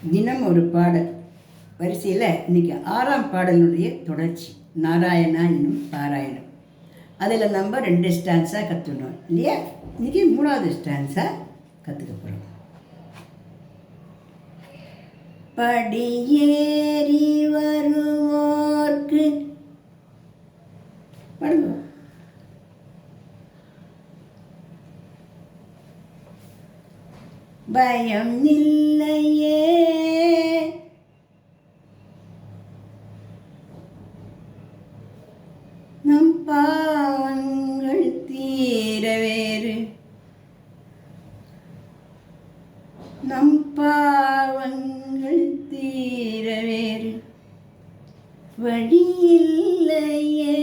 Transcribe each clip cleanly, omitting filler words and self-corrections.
தினம் ஒரு பாடல் வரிசையில் இன்றைக்கி 6ஆம் பாடலுடைய தொடர்ச்சி நாராயணா என்னும் பாராயணம். அதில் நம்ம 2 ஸ்டான்ஸாக கற்றுக்கணும் இல்லையா? இன்றைக்கி 3வது ஸ்டான்ஸாக கற்றுக்க போகிறோம். படியேறி வருவோர்க்கு பாடுங்க. பயம் இல்லையே, நம் பாவங்கள் தீர வேறு, நம் பாவங்கள் தீர வேறு வழி இல்லையே.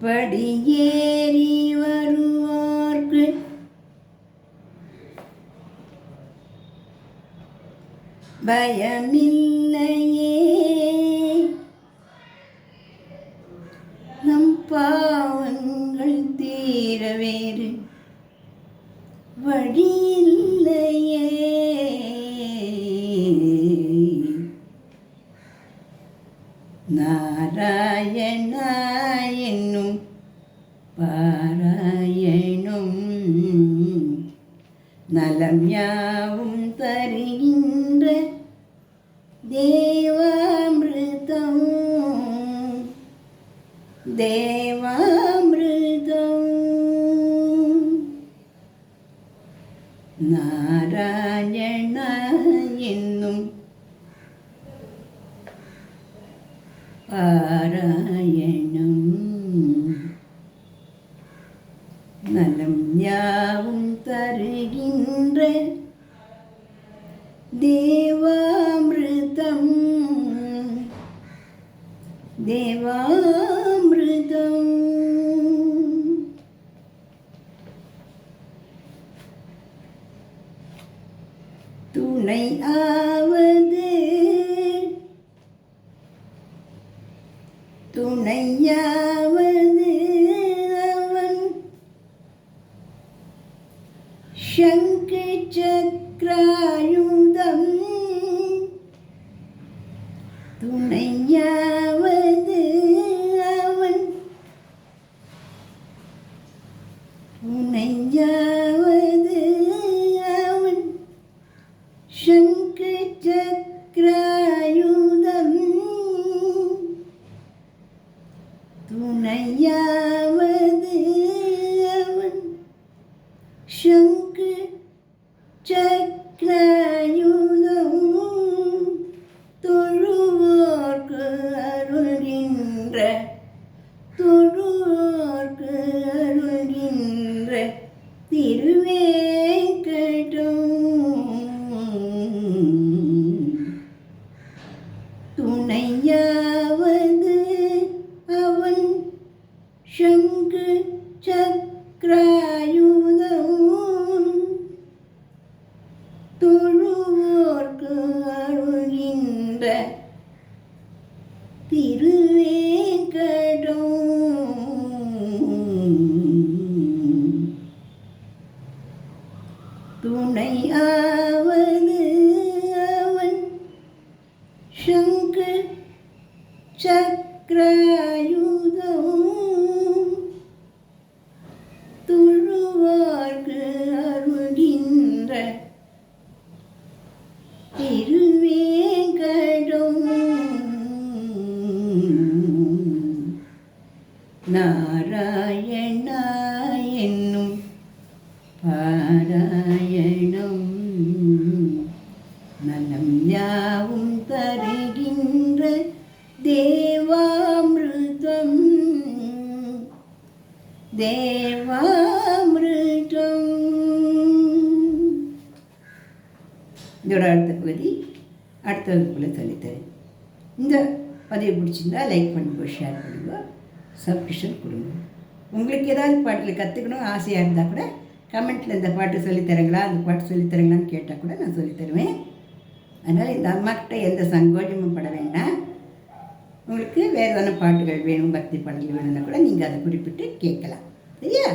படியேறி வருவோர்க்கு பயமில்லையே, நம் பாவங்கள் தீர வேறு வழி இல்லையே. நாராயணா என்னும் பாராயணம் நலம் யாவும் தருகின்ற தேவாமிர்தம், தேவாமிர்தம். நாராயணா என்னும் பாராயணம் நலம் யாவும் தருகின்ற தேவாமிர்தம், தேவாமிர்தம். துணை ஆவது துணையாவது அவன் சங்கு சக்ராயுதம், துணையாவது அவன், துணையாவது அவன் சங்கு சக்ராயுதம், துணையாவது அவன் சங்கு சக்ராயுதம். தொழுவோர்க்கு அருள்கின்ற, தொழுவோர்க்கு அருள்கின்ற திருவேங்கடம், துணையாவது அவன் சங்கு சக்ராயுதம். தொழுவோர்க்கு அருள்கின்ற திருவேங்கடம். துணையாவது அவன் சங்கு சக்ராயுதம். தொழுவோர்க்கு அருள்கின்ற திருவேங்கடம். நாராயணா என்னும் பாராயணம் நலம் யாவும் தருகின்ற தேவாமிர்தம், தேவாமிர்தம். இதோட அடுத்த பகுதி அடுத்த வகுப்பில் சொல்லித்தரேன். இந்த பதிவு பிடிச்சிருந்தா லைக் பண்ணுங்க, ஷேர் பண்ணுங்க, சப்ஸ்கிரிப்ஷன் கொடுங்க. உங்களுக்கு ஏதாவது பாட்டில் கற்றுக்கணும் ஆசையாக இருந்தால் கூட கமெண்ட்டில் இந்த பாட்டு சொல்லித்தரங்களா, அந்த பாட்டு சொல்லித்தரங்களான்னு கேட்டால் கூட நான் சொல்லித்தருவேன். அதனால் இந்த அம்மாக்கிட்ட எந்த சங்கோஜமும் பட வேண்டாம். உங்களுக்கு வேறு எதனா பாட்டுகள் வேணும், பக்தி பாடல்கள் வேணும்னா கூட நீங்கள் அதை குறிப்பிட்டு கேட்கலாம். சரியா?